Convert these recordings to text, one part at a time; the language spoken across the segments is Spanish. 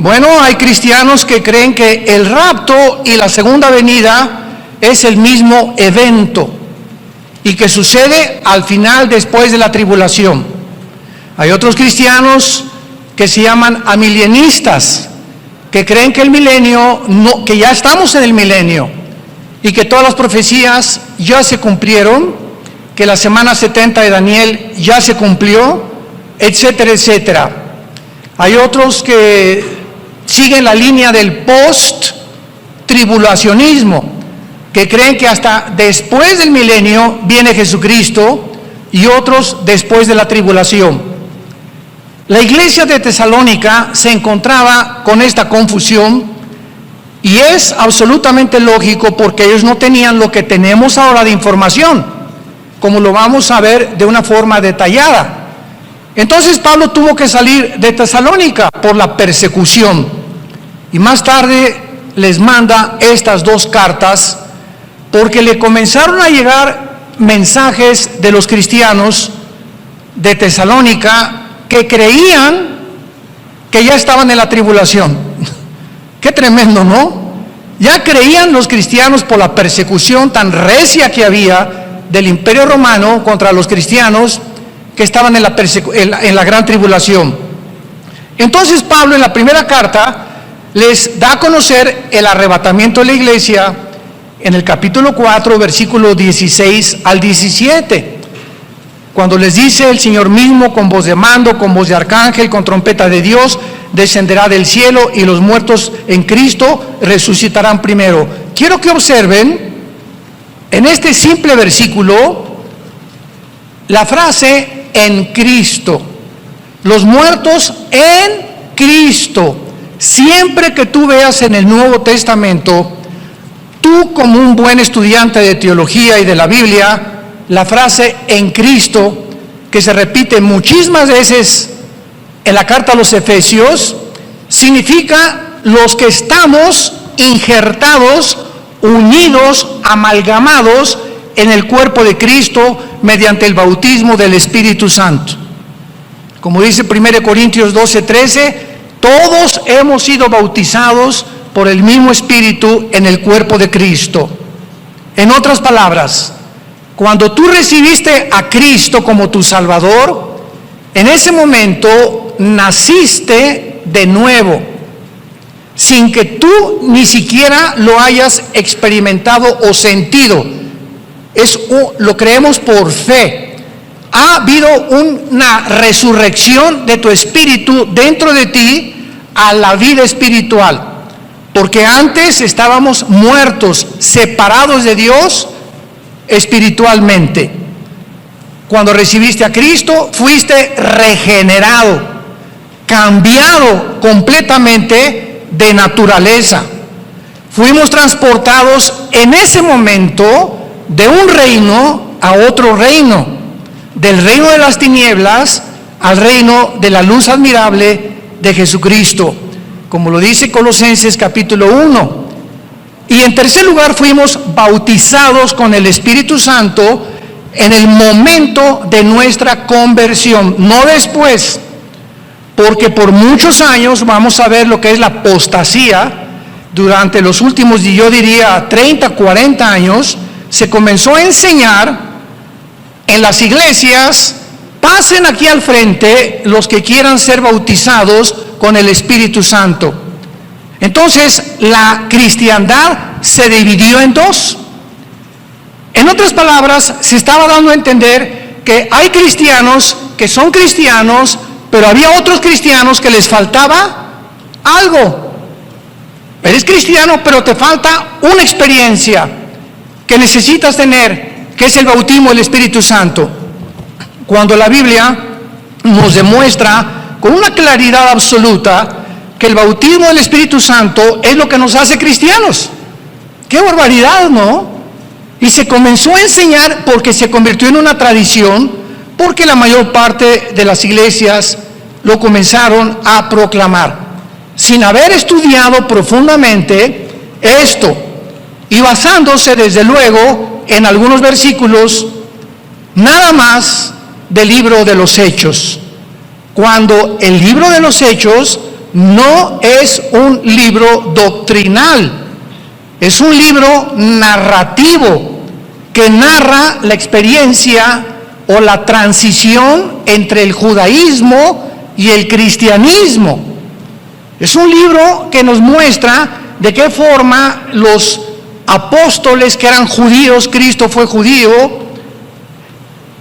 Bueno, hay cristianos que creen que el rapto y la segunda venida es el mismo evento y que sucede al final después de la tribulación. Hay otros cristianos que se llaman amilienistas, que creen que el milenio, que ya estamos en el milenio y que todas las profecías ya se cumplieron, que la semana 70 de Daniel ya se cumplió, etcétera, etcétera. Hay otros que siguen la línea del post-tribulacionismo, que creen que hasta después del milenio viene Jesucristo, y otros después de la tribulación. La iglesia de Tesalónica se encontraba con esta confusión, y es absolutamente lógico porque ellos no tenían lo que tenemos ahora de información, como lo vamos a ver de una forma detallada. Entonces Pablo tuvo que salir de Tesalónica por la persecución, y más tarde les manda estas dos cartas porque le comenzaron a llegar mensajes de los cristianos de Tesalónica que creían que ya estaban en la tribulación. Qué tremendo, ¿no? Ya creían los cristianos por la persecución tan recia que había del Imperio Romano contra los cristianos que estaban en la gran tribulación. Entonces Pablo en la primera carta les da a conocer el arrebatamiento de la iglesia en el capítulo 4, versículo 16 al 17, cuando les dice: el Señor mismo con voz de mando, con voz de arcángel, con trompeta de Dios, descenderá del cielo, y los muertos en Cristo resucitarán primero. Quiero que observen en este simple versículo la frase en Cristo. Los muertos en Cristo. Siempre que tú veas en el Nuevo Testamento, tú como un buen estudiante de teología y de la Biblia, la frase en Cristo, que se repite muchísimas veces en la carta a los Efesios, significa los que estamos injertados, unidos, amalgamados en el cuerpo de Cristo mediante el bautismo del Espíritu Santo. Como dice 1 Corintios 12:13, todos hemos sido bautizados por el mismo Espíritu en el cuerpo de Cristo. En otras palabras, cuando tú recibiste a Cristo como tu Salvador, en ese momento naciste de nuevo, sin que tú ni siquiera lo hayas experimentado o sentido. Lo creemos por fe. Ha habido una resurrección de tu espíritu dentro de ti a la vida espiritual, porque antes estábamos muertos, separados de Dios espiritualmente. Cuando recibiste a Cristo, fuiste regenerado, cambiado completamente de naturaleza. Fuimos transportados en ese momento de un reino a otro reino, del reino de las tinieblas al reino de la luz admirable de Jesucristo, como lo dice Colosenses capítulo 1. Y en tercer lugar, fuimos bautizados con el Espíritu Santo en el momento de nuestra conversión, no después, porque por muchos años vamos a ver lo que es la apostasía. Durante los últimos, yo diría 30, 40 años, se comenzó a enseñar en las iglesias: pasen aquí al frente los que quieran ser bautizados con el Espíritu Santo. Entonces la cristiandad se dividió en dos. En otras palabras, se estaba dando a entender que hay cristianos que son cristianos, pero había otros cristianos que les faltaba algo. Eres cristiano, pero te falta una experiencia que necesitas tener, que es el bautismo del Espíritu Santo. Cuando la Biblia nos demuestra con una claridad absoluta que el bautismo del Espíritu Santo es lo que nos hace cristianos. ¡Qué barbaridad!, ¿no? Y se comenzó a enseñar porque se convirtió en una tradición, porque la mayor parte de las iglesias lo comenzaron a proclamar, sin haber estudiado profundamente esto, y basándose desde luego en algunos versículos nada más del libro de los Hechos, cuando el libro de los Hechos no es un libro doctrinal, es un libro narrativo que narra la experiencia o la transición entre el judaísmo y el cristianismo. Es un libro que nos muestra de qué forma los apóstoles que eran judíos, Cristo fue judío,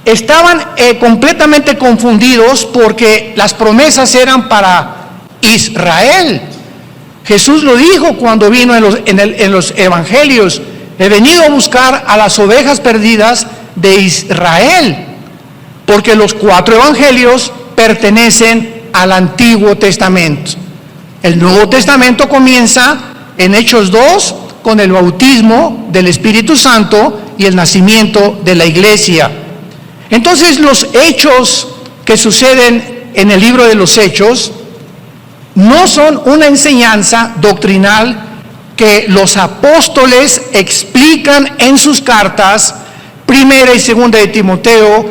estaban completamente confundidos porque las promesas eran para Israel. Jesús lo dijo cuando vino en los evangelios: he venido a buscar a las ovejas perdidas de Israel, porque los 4 evangelios pertenecen al Antiguo Testamento. El Nuevo Testamento comienza en Hechos 2 con el bautismo del Espíritu Santo y el nacimiento de la iglesia. Entonces, los hechos que suceden en el libro de los Hechos no son una enseñanza doctrinal que los apóstoles explican en sus cartas, primera y segunda de Timoteo,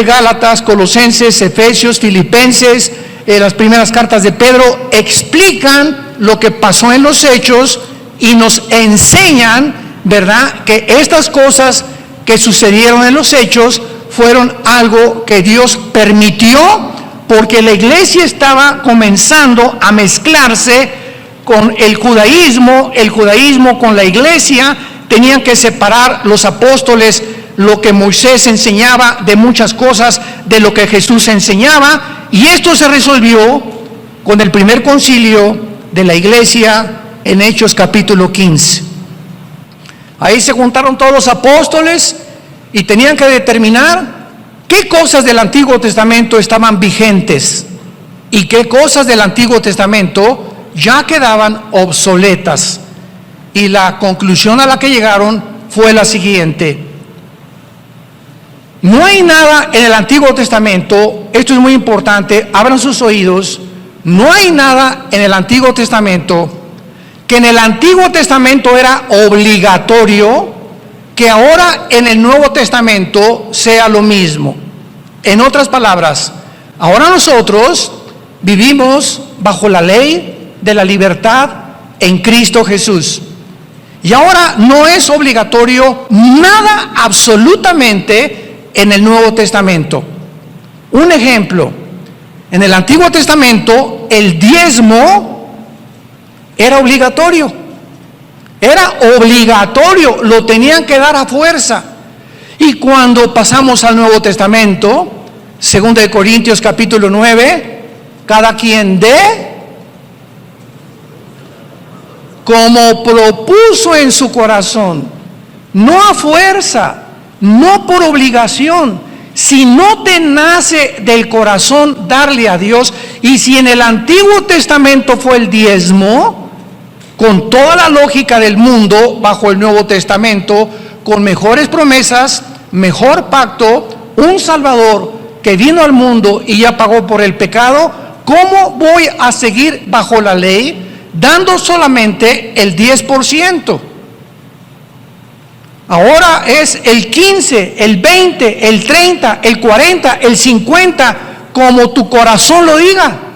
Gálatas, Colosenses, Efesios, Filipenses, las primeras cartas de Pedro, explican lo que pasó en los hechos y nos enseñan, ¿verdad?, que estas cosas que sucedieron en los hechos fueron algo que Dios permitió porque la iglesia estaba comenzando a mezclarse con el judaísmo con la iglesia. Tenían que separar los apóstoles lo que Moisés enseñaba de muchas cosas de lo que Jesús enseñaba, y esto se resolvió con el primer concilio de la iglesia en Hechos capítulo 15. Ahí se juntaron todos los apóstoles y tenían que determinar qué cosas del Antiguo Testamento estaban vigentes y qué cosas del Antiguo Testamento ya quedaban obsoletas. Y la conclusión a la que llegaron fue la siguiente: no hay nada en el Antiguo Testamento, esto es muy importante, abran sus oídos, no hay nada en el Antiguo Testamento que en el Antiguo Testamento era obligatorio, que ahora en el Nuevo Testamento sea lo mismo. En otras palabras, ahora nosotros vivimos bajo la ley de la libertad en Cristo Jesús. Y ahora no es obligatorio nada absolutamente en el Nuevo Testamento. Un ejemplo: en el Antiguo Testamento el diezmo era obligatorio, lo tenían que dar a fuerza. Y cuando pasamos al Nuevo Testamento, 2 de Corintios capítulo 9, cada quien dé como propuso en su corazón, no a fuerza, no por obligación. Si no te nace del corazón darle a Dios, y si en el Antiguo Testamento fue el diezmo, con toda la lógica del mundo, bajo el Nuevo Testamento, con mejores promesas, mejor pacto, un Salvador que vino al mundo y ya pagó por el pecado, ¿cómo voy a seguir bajo la ley dando solamente el 10%? Ahora es el 15, el 20, el 30, el 40, el 50, como tu corazón lo diga.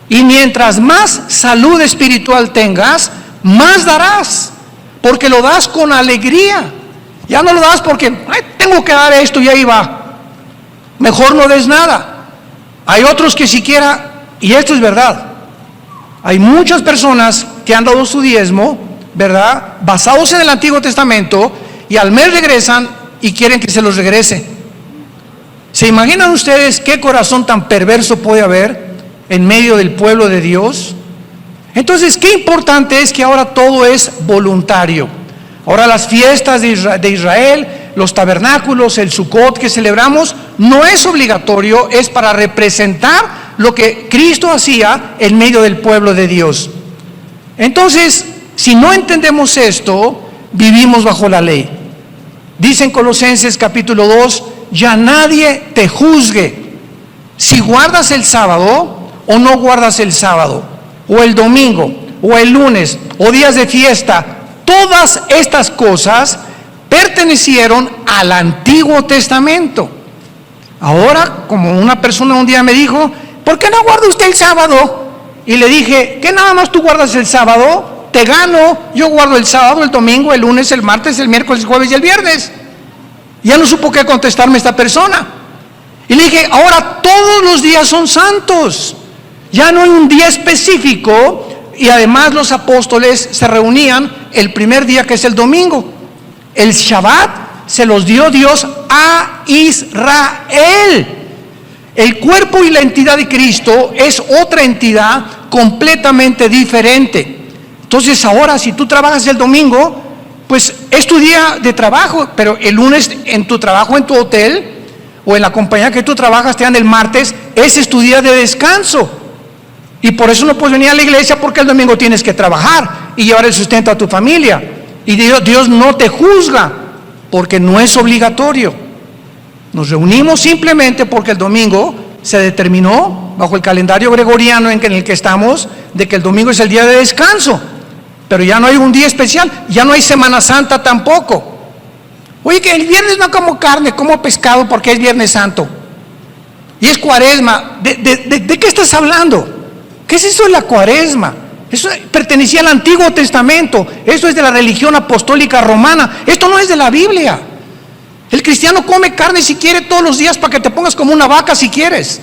Y mientras más salud espiritual tengas, más darás, porque lo das con alegría. Ya no lo das porque tengo que dar esto y ahí va. Mejor no des nada. Hay otros que siquiera, y esto es verdad, hay muchas personas que han dado su diezmo, ¿verdad?, basados en el Antiguo Testamento, y al mes regresan y quieren que se los regrese. ¿Se imaginan ustedes qué corazón tan perverso puede haber en medio del pueblo de Dios? Entonces, qué importante es que ahora todo es voluntario. Ahora las fiestas de Israel, los tabernáculos, el Sukkot que celebramos, no es obligatorio, es para representar lo que Cristo hacía en medio del pueblo de Dios. Entonces, si no entendemos esto, vivimos bajo la ley. Dice en Colosenses capítulo 2, ya nadie te juzgue si guardas el sábado o no guardas el sábado, o el domingo, o el lunes, o días de fiesta. Todas estas cosas pertenecieron al Antiguo Testamento. Ahora, como una persona un día me dijo, ¿por qué no guarda usted el sábado? y le dije, ¿qué nada más tú guardas el sábado? Te gano, yo guardo el sábado, el domingo, el lunes, el martes, el miércoles, el jueves y el viernes. Ya no supo qué contestarme esta persona. Y le dije, ahora todos los días son santos. Ya no hay un día específico, y además los apóstoles se reunían el primer día, que es el domingo. El Shabbat se los dio Dios a Israel. El cuerpo y la entidad de Cristo es otra entidad completamente diferente. Entonces ahora, si tú trabajas el domingo, pues es tu día de trabajo, pero el lunes en tu trabajo, en tu hotel o en la compañía que tú trabajas, te dan el martes, ese es tu día de descanso. Y por eso no puedes venir a la iglesia, porque el domingo tienes que trabajar y llevar el sustento a tu familia. Y Dios no te juzga, porque no es obligatorio. Nos reunimos simplemente porque el domingo se determinó, bajo el calendario gregoriano en el que estamos, de que el domingo es el día de descanso. Pero ya no hay un día especial, ya no hay Semana Santa tampoco. Oye, que el viernes no como carne, como pescado porque es Viernes Santo. Y es Cuaresma. ¿De qué estás hablando? ¿Qué es eso de la Cuaresma? Eso pertenecía al Antiguo Testamento. Eso es de la religión apostólica romana. Esto no es de la Biblia. El cristiano come carne si quiere todos los días, para que te pongas como una vaca si quieres.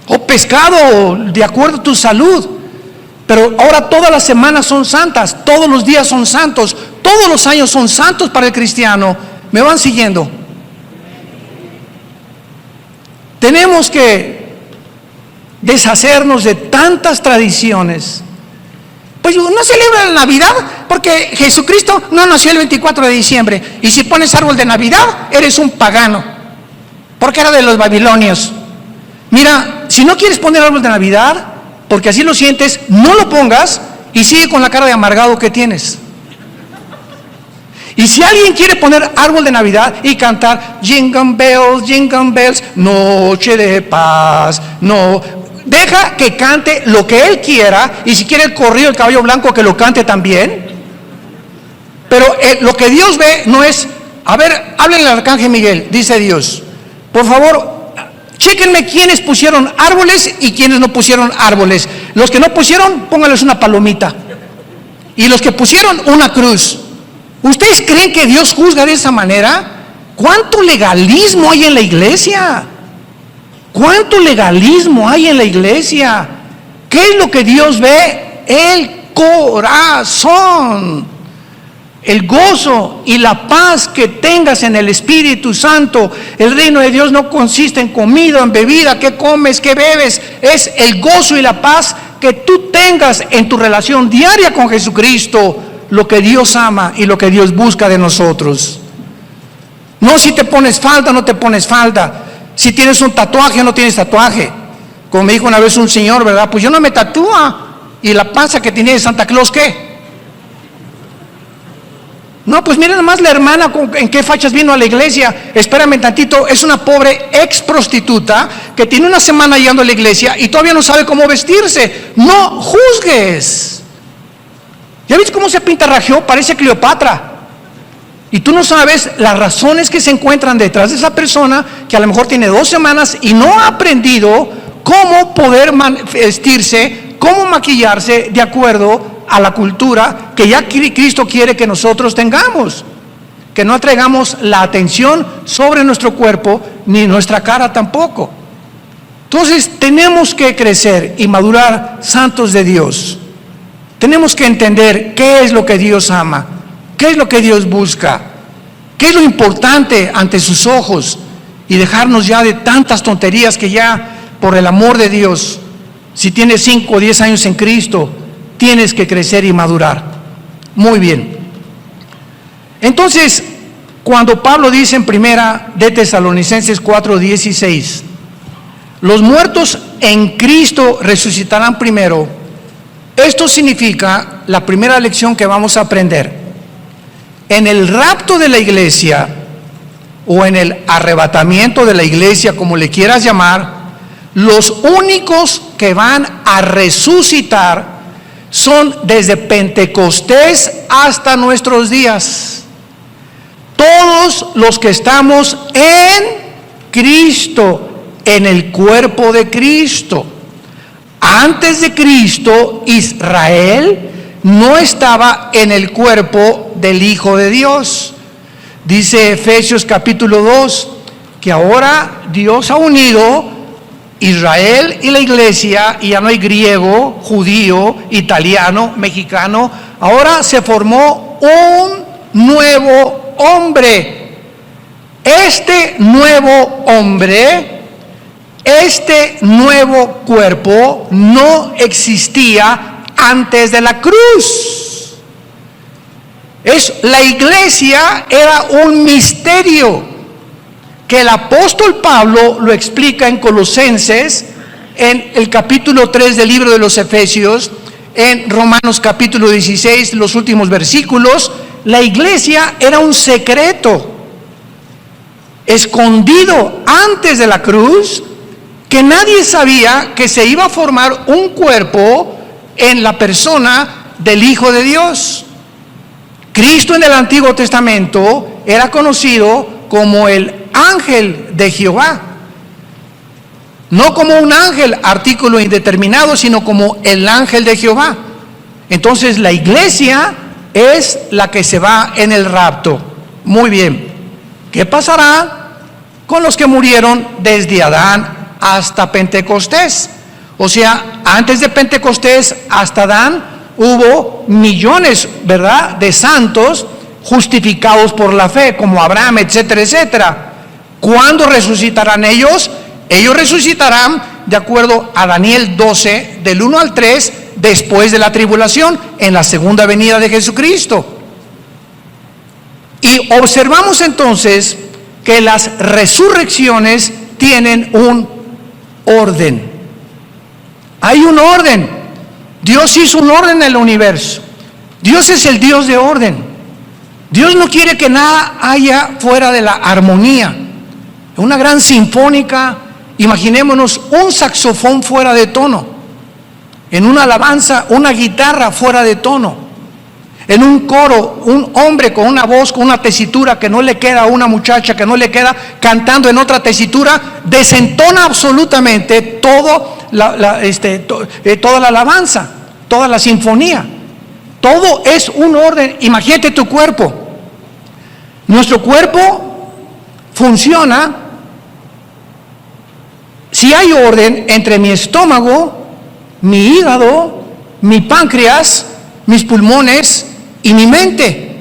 O pescado, de acuerdo a tu salud. Pero ahora todas las semanas son santas, todos los días son santos, todos los años son santos para el cristiano. ¿Me van siguiendo? Tenemos que deshacernos de tantas tradiciones. Pues no celebra la Navidad porque Jesucristo no nació el 24 de diciembre. Y si pones árbol de Navidad, eres un pagano, porque era de los babilonios. Mira, si no quieres poner árbol de Navidad, porque así lo sientes, no lo pongas y sigue con la cara de amargado que tienes. Y si alguien quiere poner árbol de Navidad y cantar jingle bells, noche de paz, no, deja que cante lo que él quiera, y si quiere el corrido del caballo blanco, que lo cante también. Pero lo que Dios ve no es, a ver, háblenle al arcángel Miguel, dice Dios, por favor, chéquenme quiénes pusieron árboles y quiénes no pusieron árboles. Los que no pusieron, pónganles una palomita. Y los que pusieron, una cruz. ¿Ustedes creen que Dios juzga de esa manera? ¿Cuánto legalismo hay en la iglesia? ¿Cuánto legalismo hay en la iglesia? ¿Qué es lo que Dios ve? El corazón. El gozo y la paz que tengas en el Espíritu Santo. El reino de Dios no consiste en comida, en bebida, qué comes, qué bebes. Es el gozo y la paz que tú tengas en tu relación diaria con Jesucristo, lo que Dios ama y lo que Dios busca de nosotros. No si te pones falda o no te pones falda, si tienes un tatuaje o no tienes tatuaje. Como me dijo una vez un señor, ¿verdad? Pues yo no me tatúa. ¿Y la panza que tenía de Santa Claus qué? No, pues miren nomás la hermana en qué fachas vino a la iglesia. Espérame tantito, es una pobre ex prostituta que tiene una semana llegando a la iglesia y todavía no sabe cómo vestirse. No juzgues. ¿Ya viste cómo se pintarrajeó? Parece Cleopatra. Y tú no sabes las razones que se encuentran detrás de esa persona, que a lo mejor tiene 2 semanas y no ha aprendido cómo poder vestirse, cómo maquillarse de acuerdo a la cultura que ya Cristo quiere que nosotros tengamos. Que no atraigamos la atención sobre nuestro cuerpo, ni nuestra cara tampoco. Entonces tenemos que crecer y madurar santos de Dios. Tenemos que entender qué es lo que Dios ama, qué es lo que Dios busca, qué es lo importante ante sus ojos, y dejarnos ya de tantas tonterías que ya, por el amor de Dios, si tienes 5 o 10 años en Cristo, tienes que crecer y madurar. Muy bien. Entonces, cuando Pablo dice en primera de Tesalonicenses 4:16, los muertos en Cristo resucitarán primero, esto significa la primera lección que vamos a aprender. En el rapto de la iglesia, o en el arrebatamiento de la iglesia, como le quieras llamar, los únicos que van a resucitar son desde Pentecostés hasta nuestros días. Todos los que estamos en Cristo, en el cuerpo de Cristo. antes de Cristo, Israel no estaba en el cuerpo del Hijo de Dios. Dice Efesios capítulo 2, que ahora Dios ha unido Israel y la iglesia, y ya no hay griego, judío, italiano, mexicano. Ahora se formó un nuevo hombre. Este nuevo hombre, este nuevo cuerpo no existía antes de la cruz. La iglesia era un misterio que el apóstol Pablo lo explica en Colosenses, en el capítulo 3 del libro de los Efesios, en Romanos capítulo 16, los últimos versículos. La iglesia era un secreto escondido antes de la cruz, que nadie sabía que se iba a formar un cuerpo en la persona del Hijo de Dios. Cristo en el Antiguo Testamento era conocido como el ángel de Jehová, no como un ángel artículo indeterminado, sino como el ángel de Jehová. Entonces la iglesia es la que se va en el rapto. Muy bien, ¿qué pasará con los que murieron desde Adán hasta Pentecostés? O sea, antes de Pentecostés hasta Adán hubo millones, ¿verdad?, de santos justificados por la fe, como Abraham, etcétera, etcétera. ¿Cuándo resucitarán ellos? Ellos resucitarán de acuerdo a Daniel 12, del 1 al 3, después de la tribulación, en la segunda venida de Jesucristo. Y observamos entonces que las resurrecciones tienen un orden. Hay un orden. Dios hizo un orden en el universo. Dios es el Dios de orden. Dios no quiere que nada haya fuera de la armonía. Una gran sinfónica, imaginémonos un saxofón fuera de tono. En una alabanza, una guitarra fuera de tono. En un coro, un hombre con una voz, con una tesitura que no le queda a una muchacha, que no le queda, cantando en otra tesitura, desentona absolutamente toda la alabanza, toda la sinfonía. Todo es un orden. Imagínate tu cuerpo. Nuestro cuerpo funciona si hay orden entre mi estómago, mi hígado, mi páncreas, mis pulmones y mi mente.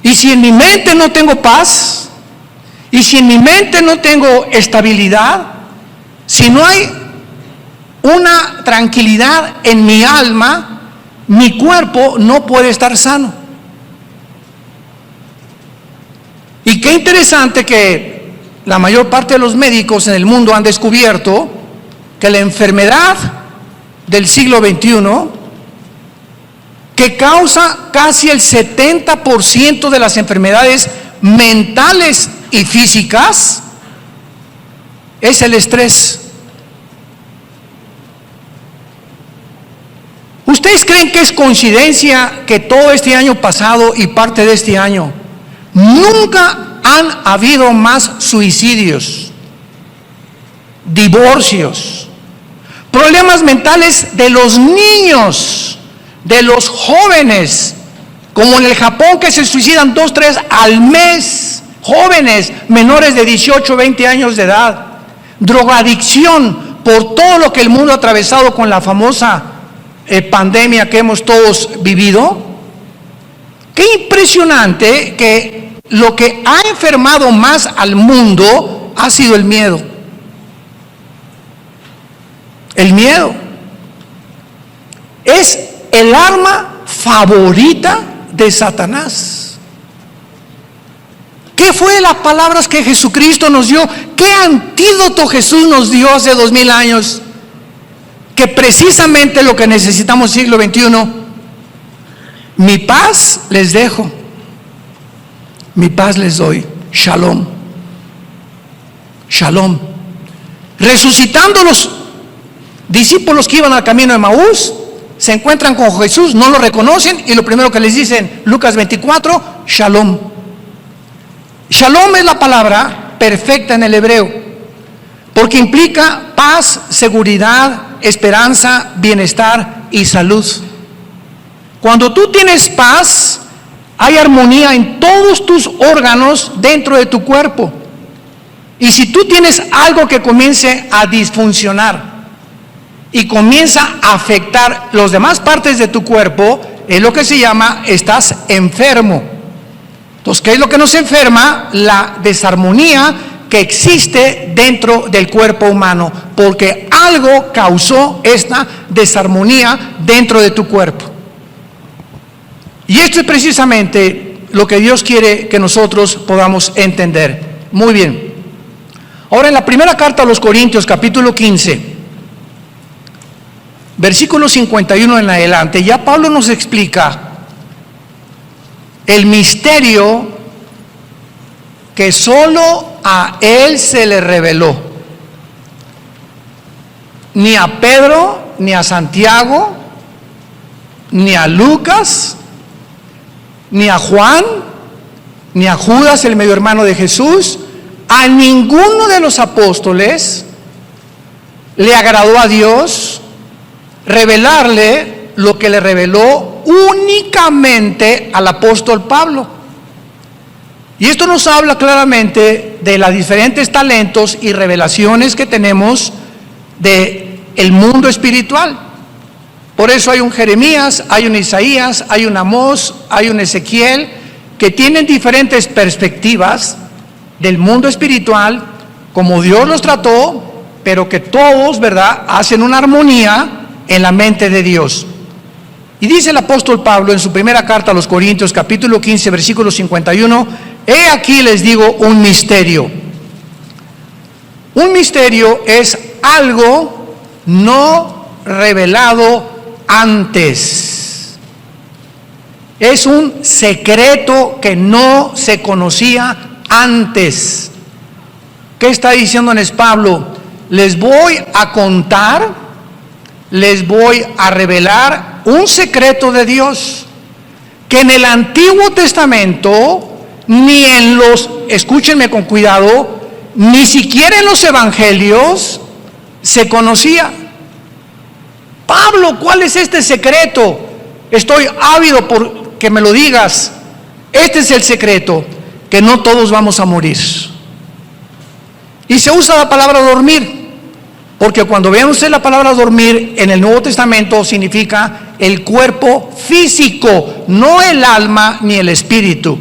Y si en mi mente no tengo paz, y si en mi mente no tengo estabilidad, si no hay una tranquilidad en mi alma, mi cuerpo no puede estar sano. Y qué interesante que la mayor parte de los médicos en el mundo han descubierto que la enfermedad del siglo XXI, que causa casi el 70% de las enfermedades mentales y físicas, es el estrés. ¿Ustedes creen que es coincidencia que todo este año pasado y parte de este año nunca han habido más suicidios, divorcios, problemas mentales de los niños, de los jóvenes, como en el Japón, que se suicidan 2, 3 al mes, jóvenes menores de 18, 20 años de edad, drogadicción, por todo lo que el mundo ha atravesado con la famosa pandemia que hemos todos vivido? Qué impresionante que lo que ha enfermado más al mundo ha sido el miedo. El miedo es el arma favorita de Satanás. ¿Qué fue las palabras que Jesucristo nos dio? ¿Qué antídoto Jesús nos dio hace 2000 años? Que precisamente lo que necesitamos en el siglo XXI: mi paz les dejo, mi paz les doy. Shalom. Shalom. Resucitando los discípulos que iban al camino de Maús, se encuentran con Jesús, no lo reconocen, y lo primero que les dicen, Lucas 24, Shalom. Shalom es la palabra perfecta en el hebreo, porque implica paz, seguridad, esperanza, bienestar y salud. Cuando tú tienes paz, hay armonía en todos tus órganos dentro de tu cuerpo. Y si tú tienes algo que comience a disfuncionar y comienza a afectar las demás partes de tu cuerpo, es lo que se llama, estás enfermo. Entonces, ¿qué es lo que nos enferma? La desarmonía que existe dentro del cuerpo humano, porque algo causó esta desarmonía dentro de tu cuerpo. Y esto es precisamente lo que Dios quiere que nosotros podamos entender. Muy bien. Ahora, en la primera carta a los Corintios, capítulo 15, versículo 51 en adelante, ya Pablo nos explica el misterio que solo a él se le reveló. Ni a Pedro, ni a Santiago, ni a Lucas, ni a Juan, ni a Judas, el medio hermano de Jesús, a ninguno de los apóstoles le agradó a Dios revelarle lo que le reveló únicamente al apóstol Pablo. Y esto nos habla claramente de los diferentes talentos y revelaciones que tenemos del mundo espiritual. Por eso hay un Jeremías, hay un Isaías, hay un Amós, hay un Ezequiel, que tienen diferentes perspectivas del mundo espiritual, como Dios los trató, pero que todos, ¿verdad?, hacen una armonía en la mente de Dios. Y dice el apóstol Pablo en su primera carta a los Corintios, capítulo 15, versículo 51, he aquí les digo un misterio. Un misterio es algo no revelado antes. Es un secreto que no se conocía antes. ¿Qué está diciéndoles Pablo? Les voy a contar, les voy a revelar un secreto de Dios que en el Antiguo Testamento, ni en los, escúchenme con cuidado, ni siquiera en los evangelios se conocía. Pablo, ¿cuál es este secreto? Estoy ávido por que me lo digas. Este es el secreto, que no todos vamos a morir. Y se usa la palabra dormir, porque cuando vean ustedes la palabra dormir en el Nuevo Testamento significa el cuerpo físico, no el alma ni el espíritu,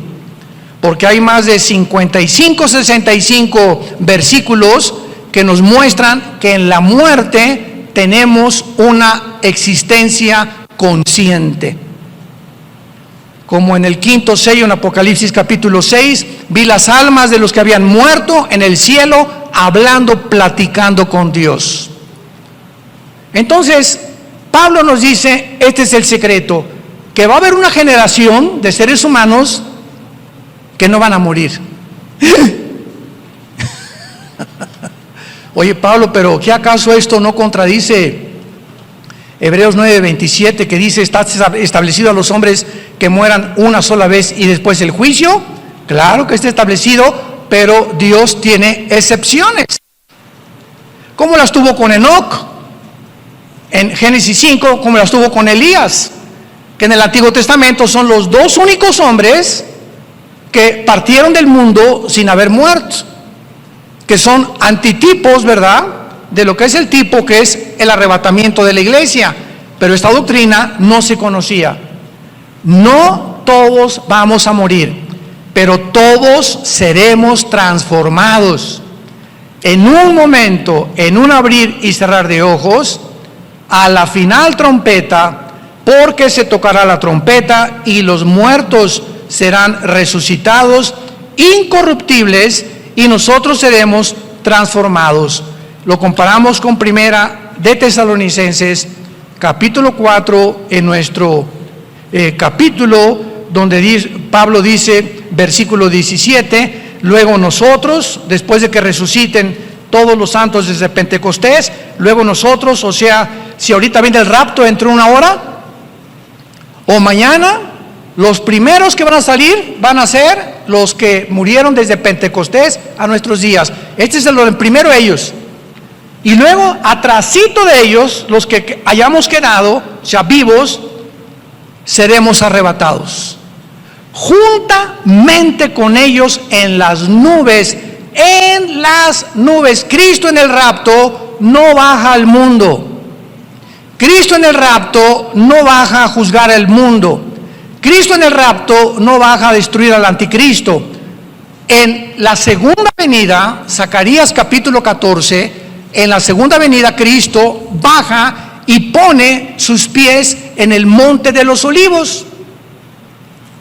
porque hay más de 55, 65 versículos que nos muestran que en la muerte tenemos una existencia consciente. Como en el quinto sello en Apocalipsis capítulo 6, vi las almas de los que habían muerto en el cielo hablando, platicando con Dios. Entonces, Pablo nos dice, este es el secreto, que va a haber una generación de seres humanos que no van a morir. Oye, Pablo, pero ¿qué acaso esto no contradice Hebreos 9:27, que dice, está establecido a los hombres que mueran una sola vez y después el juicio? Claro que está establecido, pero Dios tiene excepciones. ¿Cómo las tuvo con Enoc en Génesis 5? ¿Cómo las tuvo con Elías? Que en el Antiguo Testamento son los dos únicos hombres que partieron del mundo sin haber muerto, que son antitipos, ¿verdad?, de lo que es el tipo que es el arrebatamiento de la iglesia. Pero esta doctrina no se conocía. No todos vamos a morir, pero todos seremos transformados en un momento, en un abrir y cerrar de ojos, a la final trompeta, porque se tocará la trompeta y los muertos serán resucitados incorruptibles y nosotros seremos transformados. Lo comparamos con Primera de Tesalonicenses, capítulo 4, en nuestro capítulo, donde Pablo dice, versículo 17, luego nosotros, después de que resuciten todos los santos desde Pentecostés, luego nosotros, o sea, si ahorita viene el rapto entre una hora, o mañana, los primeros que van a salir van a ser los que murieron desde Pentecostés a nuestros días. Este es el primero ellos. Y luego, atrasito de ellos, los que hayamos quedado, o sea, vivos, seremos arrebatados juntamente con ellos en las nubes. En las nubes. Cristo en el rapto no baja al mundo. Cristo en el rapto no baja a juzgar al mundo. Cristo en el rapto no baja a destruir al anticristo. En la segunda venida, Zacarías capítulo 14, en la segunda venida Cristo baja y pone sus pies en el monte de los olivos,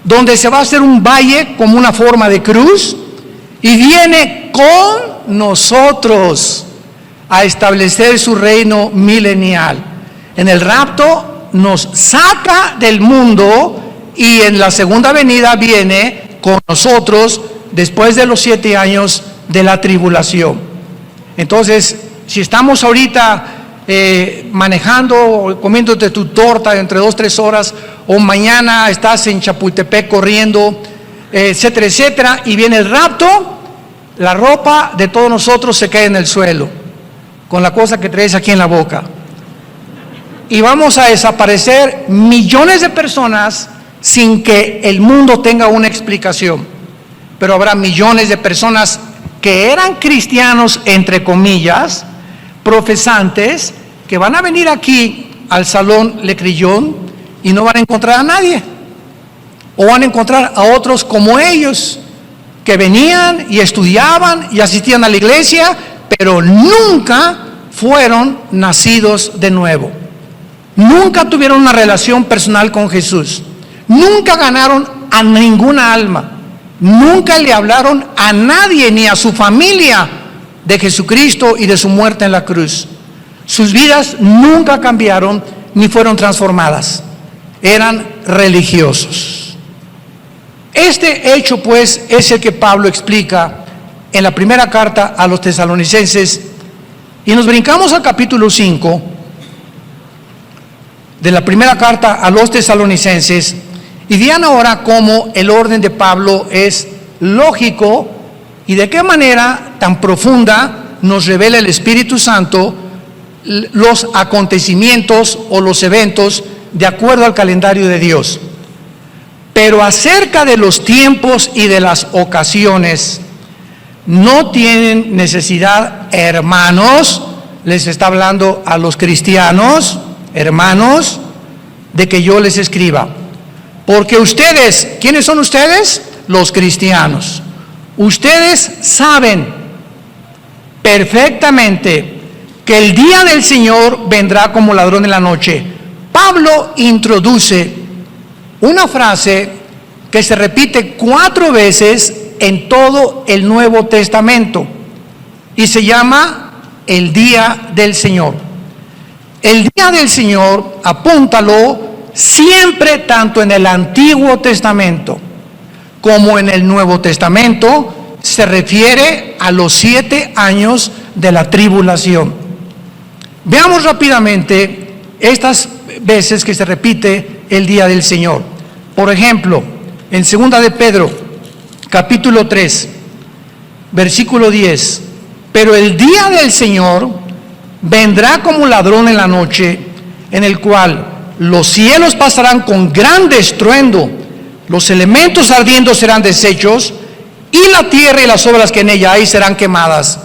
donde se va a hacer un valle como una forma de cruz, y viene con nosotros a establecer su reino milenial. En el rapto nos saca del mundo, y en la segunda venida viene con nosotros después de los 7 años de la tribulación. Entonces, si estamos ahorita manejando o comiéndote tu torta entre 2-3 horas, o mañana estás en Chapultepec corriendo, etcétera, etcétera, y viene el rapto, la ropa de todos nosotros se cae en el suelo, con la cosa que traes aquí en la boca. Y vamos a desaparecer millones de personas sin que el mundo tenga una explicación. Pero habrá millones de personas que eran cristianos, entre comillas, profesantes, que van a venir aquí al Salón Le Crillon y no van a encontrar a nadie. O van a encontrar a otros como ellos, que venían y estudiaban y asistían a la iglesia, pero nunca fueron nacidos de nuevo. Nunca tuvieron una relación personal con Jesús. Nunca ganaron a ninguna alma. Nunca le hablaron a nadie, ni a su familia, de Jesucristo y de su muerte en la cruz. Sus vidas nunca cambiaron ni fueron transformadas. Eran religiosos. Este hecho, pues, es el que Pablo explica en la primera carta a los tesalonicenses. Y nos brincamos al capítulo 5 de la primera carta a los tesalonicenses, y vean ahora cómo el orden de Pablo es lógico y de qué manera tan profunda nos revela el Espíritu Santo los acontecimientos o los eventos de acuerdo al calendario de Dios. Pero acerca de los tiempos y de las ocasiones, no tienen necesidad, hermanos, les está hablando a los cristianos, hermanos, de que yo les escriba. Porque ustedes, ¿quiénes son ustedes? Los cristianos. Ustedes saben perfectamente que el día del Señor vendrá como ladrón en la noche. Pablo introduce una frase que se repite 4 veces en todo el Nuevo Testamento y se llama el día del Señor. El día del Señor, apúntalo, siempre tanto en el Antiguo Testamento como en el Nuevo Testamento se refiere a los 7 años de la tribulación. Veamos rápidamente estas veces que se repite el día del Señor. Por ejemplo, en 2 de Pedro, capítulo 3, versículo 10. Pero el día del Señor vendrá como ladrón en la noche, en el cual los cielos pasarán con gran estruendo, los elementos ardiendo serán deshechos, y la tierra y las obras que en ella hay serán quemadas.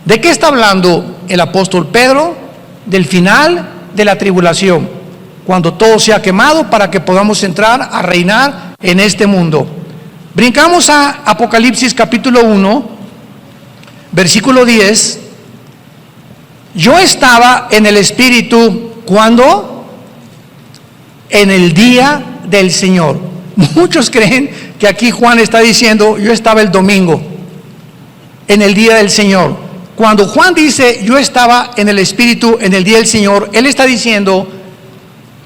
¿De qué está hablando el apóstol Pedro? Del final de la tribulación, cuando todo sea quemado para que podamos entrar a reinar en este mundo. Brincamos a Apocalipsis capítulo 1, versículo 10. Yo estaba en el Espíritu, ¿cuándo? En el día del Señor. Muchos creen que aquí Juan está diciendo, yo estaba el domingo, en el día del Señor. Cuando Juan dice, yo estaba en el Espíritu en el día del Señor, él está diciendo,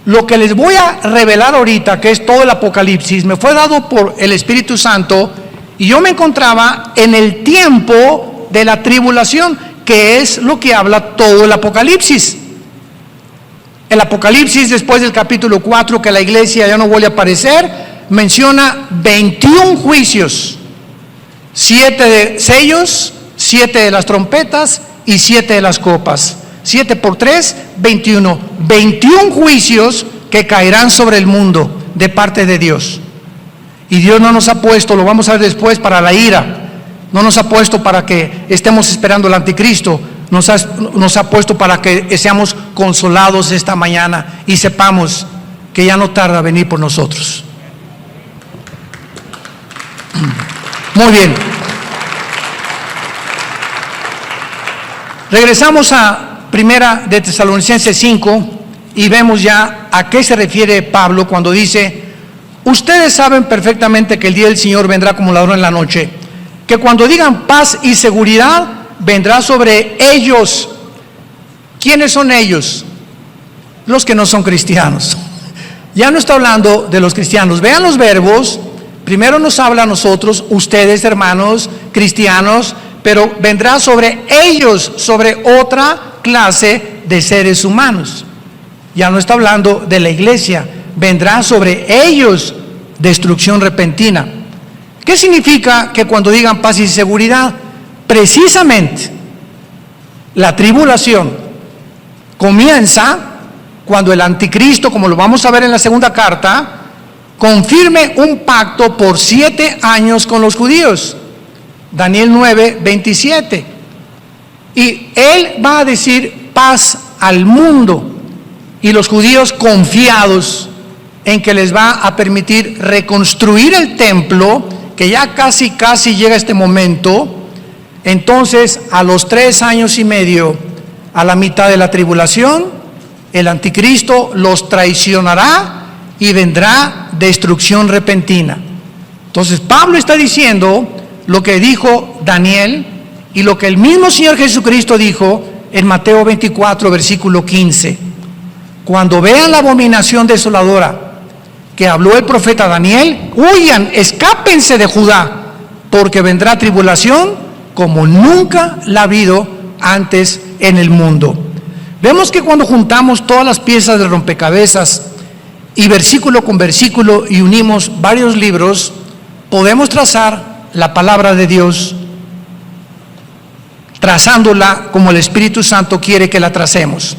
lo que les voy a revelar ahorita, que es todo el Apocalipsis, me fue dado por el Espíritu Santo, y yo me encontraba en el tiempo de la tribulación, que es lo que habla todo el Apocalipsis. El Apocalipsis, después del capítulo 4, que la iglesia ya no vuelve a aparecer, menciona 21 juicios, 7 de sellos, 7 de las trompetas y 7 de las copas. 7 por 3, 21. 21 juicios que caerán sobre el mundo de parte de Dios. Y Dios no nos ha puesto, lo vamos a ver después, para la ira. No nos ha puesto para que estemos esperando al anticristo. Nos ha puesto para que seamos consolados esta mañana y sepamos que ya no tarda venir por nosotros. Muy bien. Regresamos a Primera de Tesalonicenses 5 y vemos ya a qué se refiere Pablo cuando dice: ustedes saben perfectamente que el día del Señor vendrá como ladrón en la noche, que cuando digan paz y seguridad, vendrá sobre ellos. ¿Quiénes son ellos? Los que no son cristianos. Ya no está hablando de los cristianos. Vean los verbos. Primero nos habla a nosotros, ustedes hermanos cristianos, pero vendrá sobre ellos, sobre otra clase de seres humanos. Ya no está hablando de la iglesia. Vendrá sobre ellos destrucción repentina. ¿Qué significa que cuando digan paz y seguridad? Precisamente la tribulación comienza cuando el anticristo, como lo vamos a ver en la segunda carta, confirme un pacto por 7 años con los judíos. Daniel 9, 27. Y él va a decir paz al mundo, y los judíos, confiados en que les va a permitir reconstruir el templo, que ya casi llega este momento. Entonces, a los 3 años y medio, a la mitad de la tribulación, el anticristo los traicionará y vendrá destrucción repentina. Entonces, Pablo está diciendo lo que dijo Daniel y lo que el mismo Señor Jesucristo dijo en Mateo 24, versículo 15. Cuando vean la abominación desoladora que habló el profeta Daniel, huyan, escápense de Judá, porque vendrá tribulación como nunca la ha habido antes en el mundo. Vemos que cuando juntamos todas las piezas del rompecabezas y versículo con versículo y unimos varios libros, podemos trazar la palabra de Dios, trazándola como el Espíritu Santo quiere que la tracemos.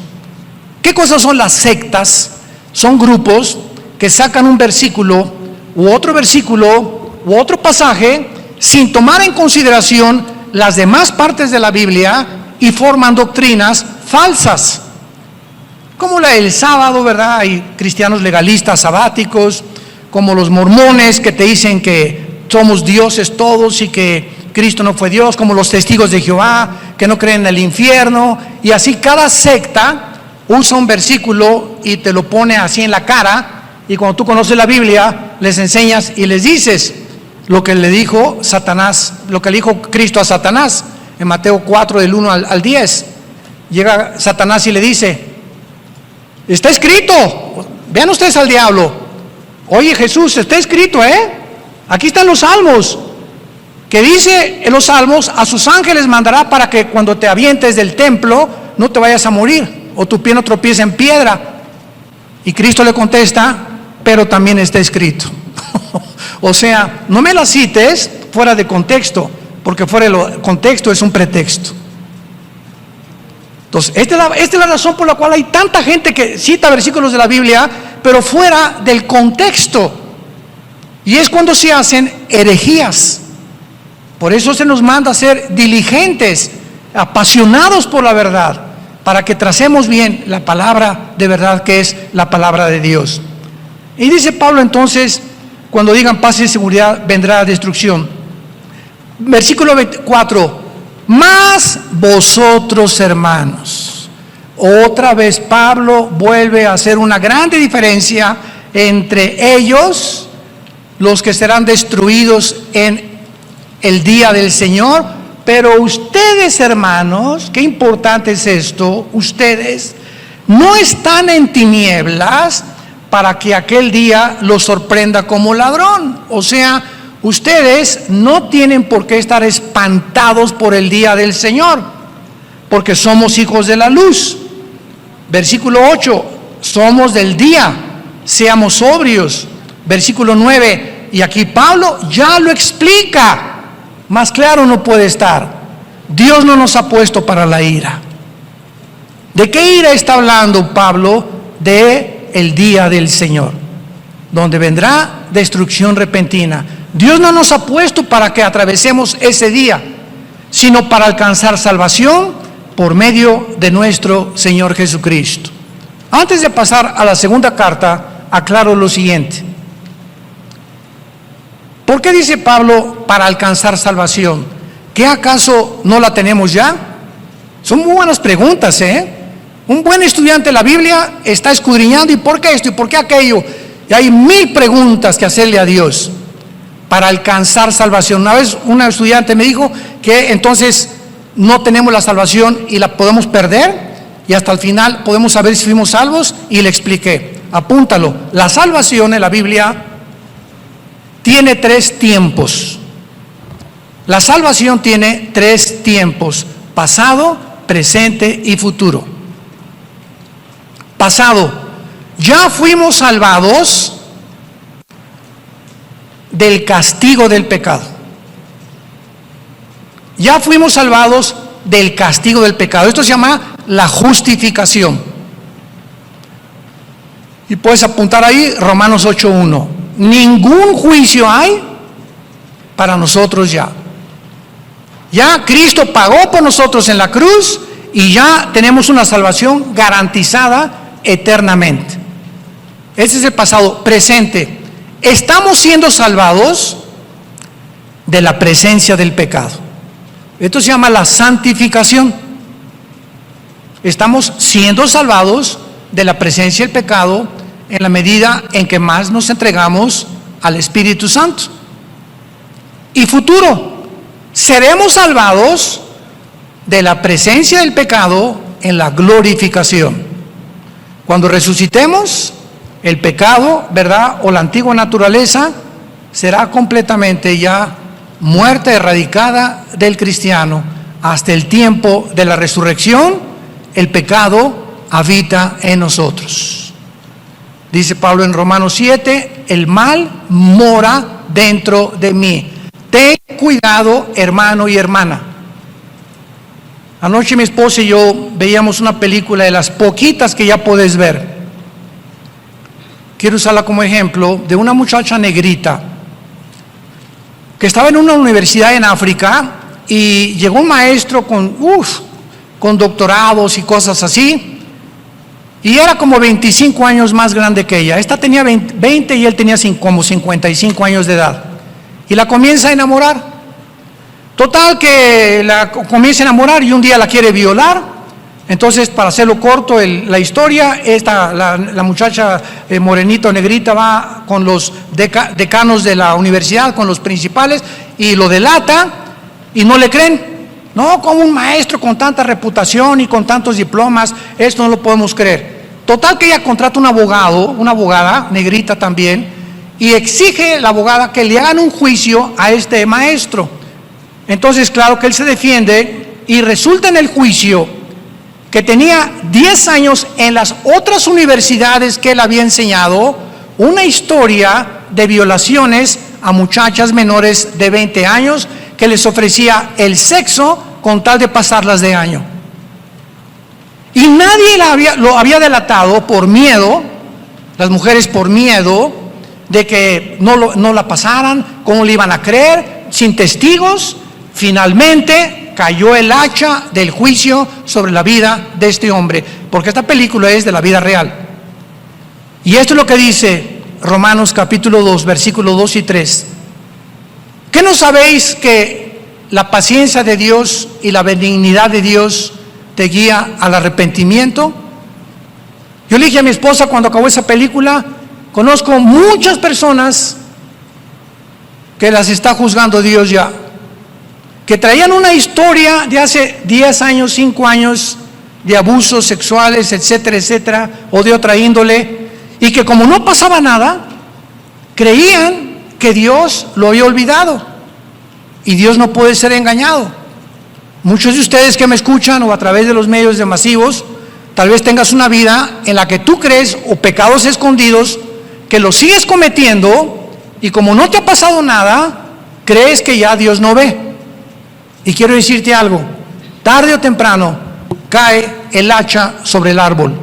¿Qué cosas son las sectas? Son grupos que sacan un versículo u otro pasaje sin tomar en consideración las demás partes de la Biblia y forman doctrinas falsas, como la del sábado, ¿verdad? Hay cristianos legalistas sabáticos, como los mormones que te dicen que somos dioses todos y que Cristo no fue Dios, como los testigos de Jehová que no creen en el infierno, y así cada secta usa un versículo y te lo pone así en la cara, y cuando tú conoces la Biblia les enseñas y les dices lo que le dijo Satanás, lo que le dijo Cristo a Satanás en Mateo 4 del 1 al 10. Llega Satanás y le dice: está escrito, vean ustedes al diablo, oye Jesús, está escrito, aquí están los salmos, que dice en los salmos: a sus ángeles mandará para que cuando te avientes del templo no te vayas a morir, o tu pie no tropiece en piedra. Y Cristo le contesta: pero también está escrito. O sea, no me la cites fuera de contexto, porque fuera de contexto es un pretexto. Entonces, esta es la razón por la cual hay tanta gente que cita versículos de la Biblia, pero fuera del contexto. Y es cuando se hacen herejías. Por eso se nos manda a ser diligentes, apasionados por la verdad, para que tracemos bien la palabra de verdad, que es la palabra de Dios. Y dice Pablo entonces, cuando digan paz y seguridad, vendrá destrucción. Versículo 24: mas vosotros, hermanos. Otra vez Pablo vuelve a hacer una grande diferencia entre ellos, los que serán destruidos en el día del Señor, pero ustedes, hermanos, qué importante es esto, ustedes no están en tinieblas para que aquel día los sorprenda como ladrón. O sea, ustedes no tienen por qué estar espantados por el día del Señor, porque somos hijos de la luz. Versículo 8, somos del día, seamos sobrios. Versículo 9, y aquí Pablo ya lo explica, más claro no puede estar. Dios no nos ha puesto para la ira. ¿De qué ira está hablando Pablo? De el día del Señor, donde vendrá destrucción repentina. Dios no nos ha puesto para que atravesemos ese día, sino para alcanzar salvación por medio de nuestro Señor Jesucristo. Antes de pasar a la segunda carta, aclaro lo siguiente. ¿Por qué dice Pablo para alcanzar salvación? ¿Qué acaso no la tenemos ya? Son muy buenas preguntas, ¿eh? Un buen estudiante de la Biblia está escudriñando, ¿y por qué esto? ¿Y por qué aquello? Y hay 1000 preguntas que hacerle a Dios para alcanzar salvación. Una vez una estudiante me dijo que entonces no tenemos la salvación y la podemos perder, y hasta el final podemos saber si fuimos salvos, y le expliqué, apúntalo, la salvación en la Biblia tiene 3 tiempos. La salvación tiene 3 tiempos: pasado, presente y futuro. Pasado, ya fuimos salvados del castigo del pecado. Ya fuimos salvados del castigo del pecado. Esto se llama la justificación. Y puedes apuntar ahí Romanos 8:1. Ningún juicio hay para nosotros ya. Ya Cristo pagó por nosotros en la cruz y ya tenemos una salvación garantizada eternamente. Ese es el pasado. Presente, estamos siendo salvados de la presencia del pecado. Esto se llama la santificación. Estamos siendo salvados de la presencia del pecado en la medida en que más nos entregamos al Espíritu Santo. Y futuro, seremos salvados de la presencia del pecado en la glorificación. Cuando resucitemos, el pecado, ¿verdad?, o la antigua naturaleza será completamente ya muerta, erradicada del cristiano. Hasta el tiempo de la resurrección, el pecado habita en nosotros. Dice Pablo en Romanos 7, el mal mora dentro de mí. Ten cuidado, hermano y hermana. Anoche mi esposa y yo veíamos una película de las poquitas que ya puedes ver. Quiero usarla como ejemplo de una muchacha negrita que estaba en una universidad en África y llegó un maestro con doctorados y cosas así, y era como 25 años más grande que ella. Esta tenía 20 y él tenía como 55 años de edad, y la comienza a enamorar. Total que la comienza a enamorar y un día la quiere violar. Entonces, para hacerlo corto la historia, la muchacha morenita o negrita va con los decanos de la universidad, con los principales, y lo delata y no le creen. No, como un maestro con tanta reputación y con tantos diplomas, esto no lo podemos creer. Total que ella contrata un abogado, una abogada negrita también, y exige la abogada que le hagan un juicio a este maestro. Entonces, claro que él se defiende y resulta en el juicio que tenía 10 años en las otras universidades que él había enseñado una historia de violaciones a muchachas menores de 20 años que les ofrecía el sexo con tal de pasarlas de año. Y nadie lo había delatado por miedo, las mujeres por miedo de que no la pasaran, cómo le iban a creer, sin testigos. Finalmente cayó el hacha del juicio sobre la vida de este hombre, porque esta película es de la vida real. Y esto es lo que dice Romanos capítulo 2, versículos 2 y 3. ¿Qué no sabéis que la paciencia de Dios y la benignidad de Dios te guía al arrepentimiento? Yo le dije a mi esposa cuando acabó esa película, conozco muchas personas que las está juzgando Dios ya, que traían una historia de hace 10 años, 5 años, de abusos sexuales, etcétera, etcétera, o de otra índole, y que como no pasaba nada, creían que Dios lo había olvidado, y Dios no puede ser engañado. Muchos de ustedes que me escuchan o a través de los medios de masivos, tal vez tengas una vida en la que tú crees, o pecados escondidos, que los sigues cometiendo, y como no te ha pasado nada, crees que ya Dios no ve. Y quiero decirte algo, tarde o temprano, cae el hacha sobre el árbol.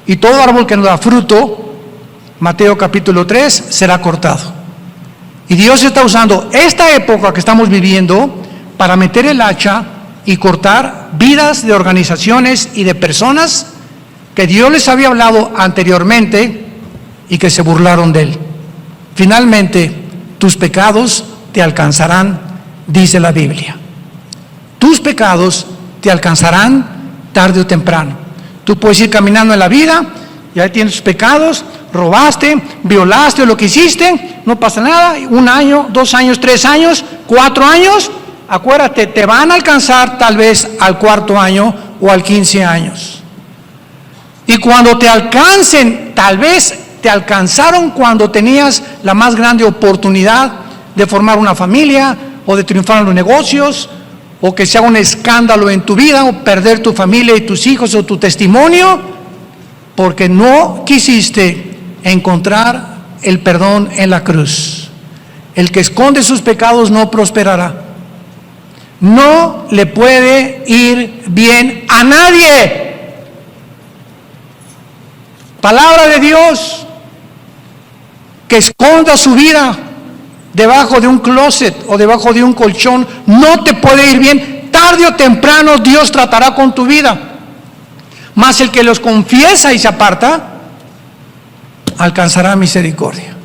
Y todo árbol que no da fruto, Mateo capítulo 3, será cortado. Y Dios está usando esta época que estamos viviendo para meter el hacha y cortar vidas de organizaciones y de personas que Dios les había hablado anteriormente y que se burlaron de Él. Finalmente, tus pecados te alcanzarán, dice la Biblia. Tus pecados te alcanzarán tarde o temprano. Tú puedes ir caminando en la vida y ahí tienes tus pecados, robaste, violaste o lo que hiciste, no pasa nada, 1 año, 2 años, 3 años, 4 años, acuérdate, te van a alcanzar tal vez al 4.º año o al 15 años. Y cuando te alcancen, tal vez te alcanzaron cuando tenías la más grande oportunidad de formar una familia o de triunfar en los negocios, o que se haga un escándalo en tu vida, o perder tu familia y tus hijos o tu testimonio, porque no quisiste encontrar el perdón en la cruz. El que esconde sus pecados no prosperará. No le puede ir bien a nadie. Palabra de Dios, que esconda su vida debajo de un closet o debajo de un colchón, no te puede ir bien. Tarde o temprano Dios tratará con tu vida. Mas el que los confiesa y se aparta, alcanzará misericordia.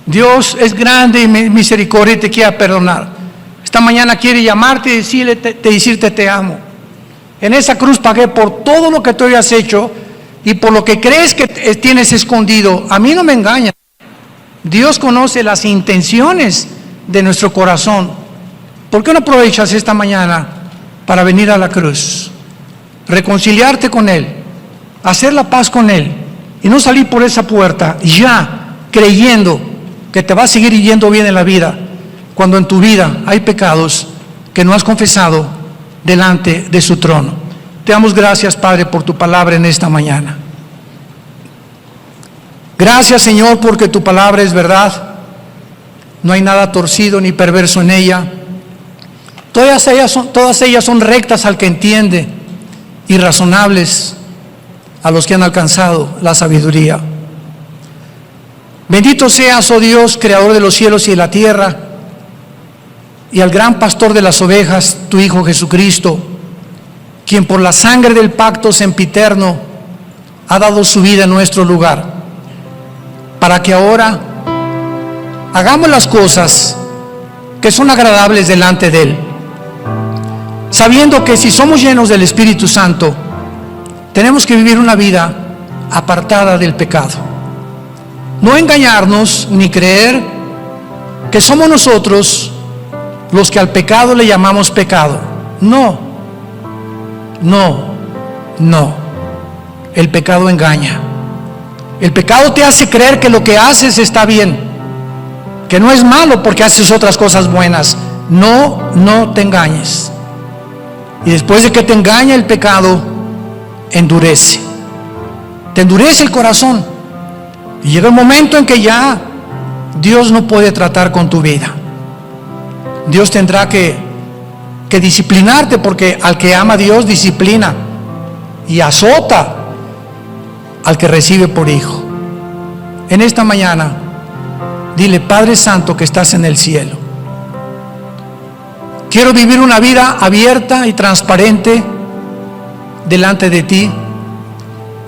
Dios es grande y misericordia y te quiere perdonar. Esta mañana quiere llamarte y decirte te amo. En esa cruz pagué por todo lo que tú habías hecho y por lo que crees que tienes escondido. A mí no me engaña. Dios conoce las intenciones de nuestro corazón. ¿Por qué no aprovechas esta mañana para venir a la cruz? Reconciliarte con Él, hacer la paz con Él y no salir por esa puerta ya creyendo que te va a seguir yendo bien en la vida, cuando en tu vida hay pecados que no has confesado delante de su trono. Te damos gracias, Padre, por tu palabra en esta mañana. Gracias, Señor, porque tu palabra es verdad. No hay nada torcido ni perverso en ella. Todas ellas son rectas al que entiende y razonables a los que han alcanzado la sabiduría. Bendito seas, oh Dios, creador de los cielos y de la tierra, y al gran pastor de las ovejas, tu Hijo Jesucristo, quien por la sangre del pacto sempiterno ha dado su vida en nuestro lugar, para que ahora hagamos las cosas que son agradables delante de Él, sabiendo que si somos llenos del Espíritu Santo, tenemos que vivir una vida apartada del pecado. No engañarnos ni creer que somos nosotros los que al pecado le llamamos pecado. No. El pecado engaña. El pecado te hace creer que lo que haces está bien, que no es malo porque haces otras cosas buenas. No te engañes. Y después de que te engaña el pecado, endurece. Te endurece el corazón. Y llega un momento en que ya Dios no puede tratar con tu vida. Dios tendrá que disciplinarte, porque al que ama a Dios disciplina y azota al que recibe por hijo. En esta mañana, dile: Padre Santo que estás en el cielo, quiero vivir una vida abierta y transparente delante de ti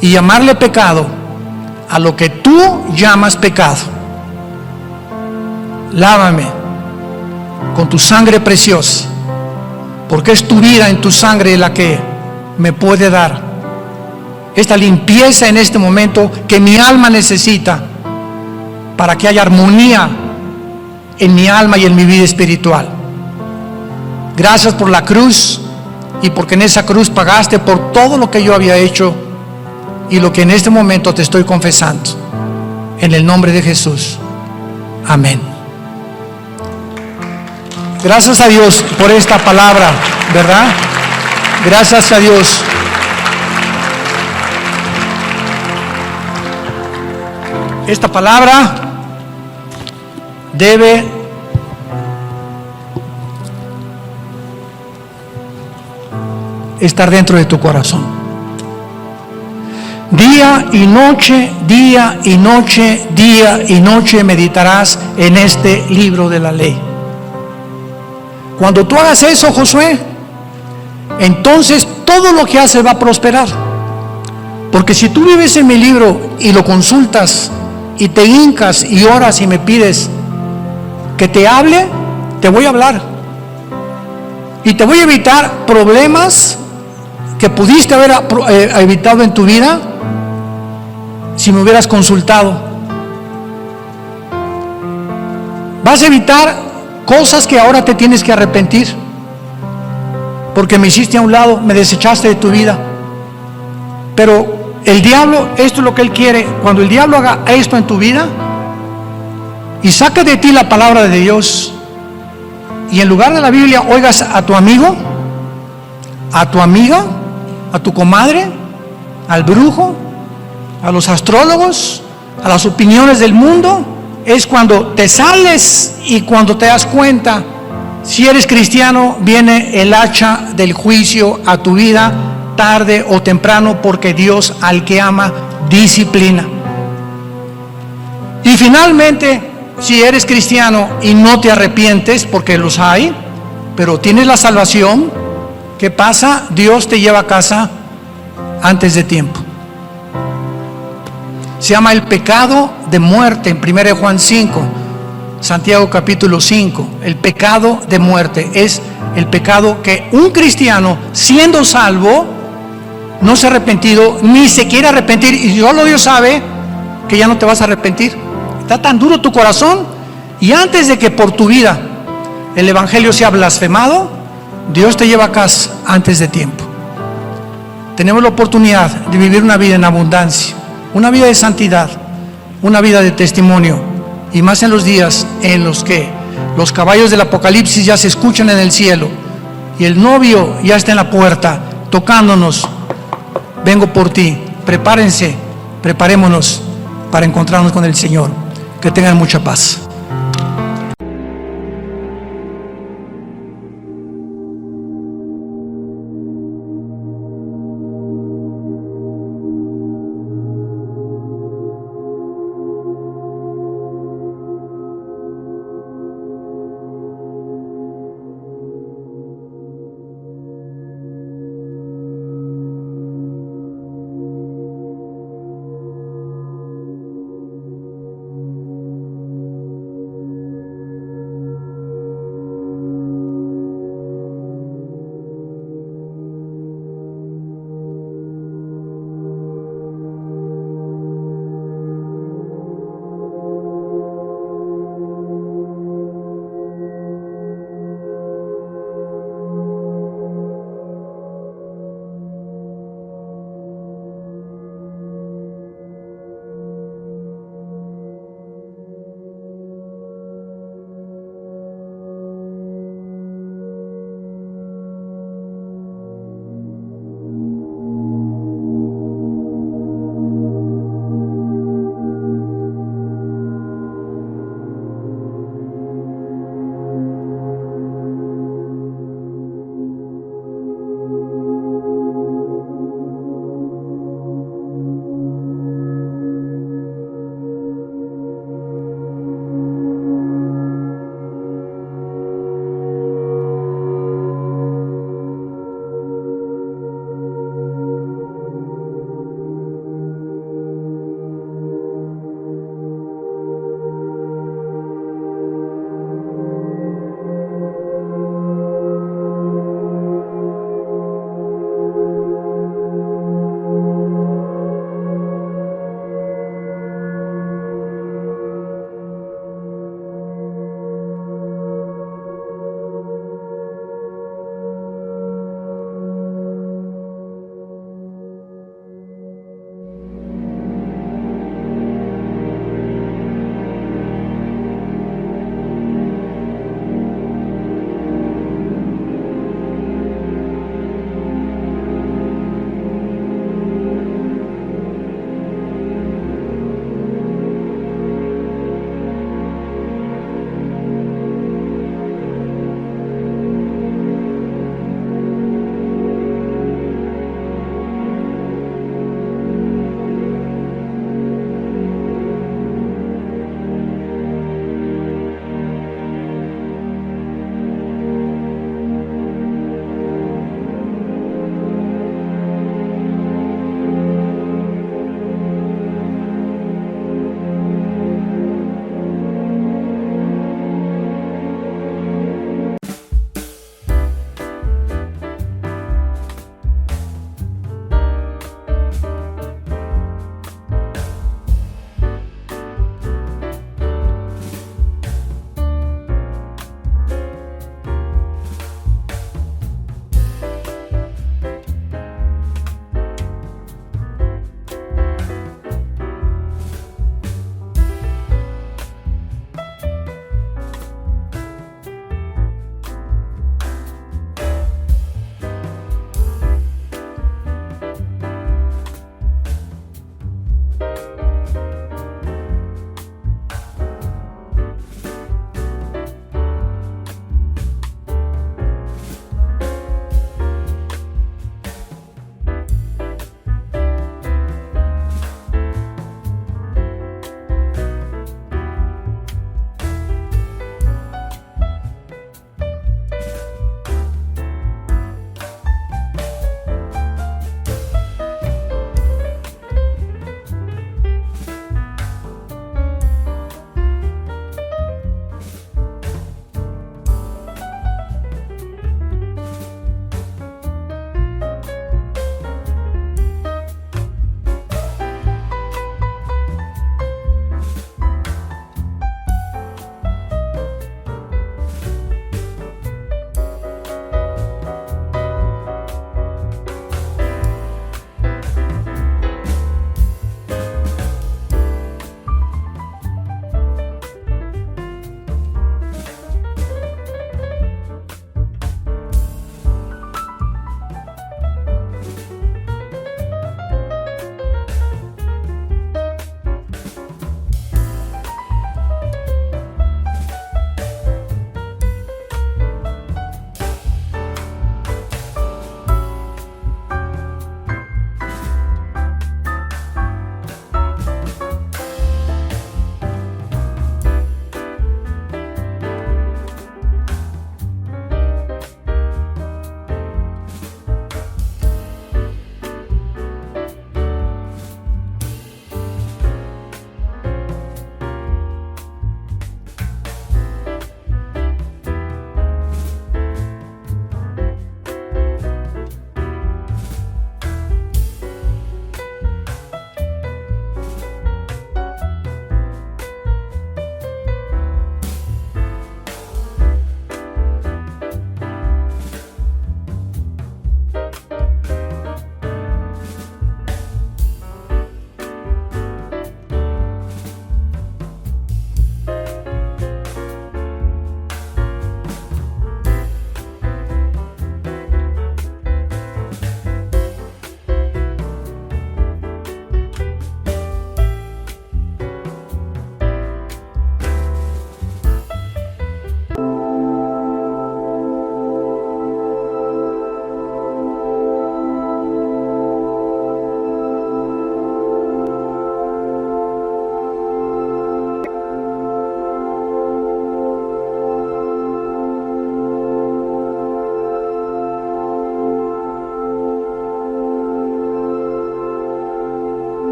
y llamarle pecado a lo que tú llamas pecado. Lávame con tu sangre preciosa, porque es tu vida en tu sangre la que me puede dar esta limpieza en este momento que mi alma necesita, para que haya armonía en mi alma y en mi vida espiritual. Gracias por la cruz, y porque en esa cruz pagaste por todo lo que yo había hecho y lo que en este momento te estoy confesando. En el nombre de Jesús. Amén. Gracias a Dios por esta palabra, ¿verdad? Gracias a Dios. Esta palabra debe estar dentro de tu corazón. Día y noche, día y noche, día y noche meditarás en este libro de la ley. Cuando tú hagas eso, Josué, entonces todo lo que haces va a prosperar. Porque si tú vives en mi libro y lo consultas y te hincas y oras y me pides que te hable, te voy a hablar. Y te voy a evitar problemas que pudiste haber evitado en tu vida si me hubieras consultado. Vas a evitar cosas que ahora te tienes que arrepentir, porque me hiciste a un lado, me desechaste de tu vida. Pero el diablo, esto es lo que él quiere. Cuando el diablo haga esto en tu vida y saca de ti la palabra de Dios, y en lugar de la Biblia oigas a tu amigo, a tu amiga, a tu comadre, al brujo, a los astrólogos, a las opiniones del mundo, es cuando te sales y cuando te das cuenta. Si eres cristiano, viene el hacha del juicio a tu vida tarde o temprano, porque Dios al que ama disciplina. Y finalmente, si eres cristiano y no te arrepientes, porque los hay, pero tienes la salvación, ¿qué pasa? Dios te lleva a casa antes de tiempo. Se llama el pecado de muerte en 1 Juan 5, Santiago capítulo 5. El pecado de muerte es el pecado que un cristiano, siendo salvo, no se ha arrepentido, ni se quiere arrepentir, y solo Dios sabe que ya no te vas a arrepentir. Está tan duro tu corazón, y antes de que por tu vida el evangelio sea blasfemado, Dios te lleva a casa antes de tiempo. Tenemos la oportunidad de vivir una vida en abundancia, una vida de santidad, una vida de testimonio, y más en los días en los que los caballos del Apocalipsis ya se escuchan en el cielo y el novio ya está en la puerta tocándonos. Vengo por ti. Prepárense, preparémonos para encontrarnos con el Señor. Que tengan mucha paz.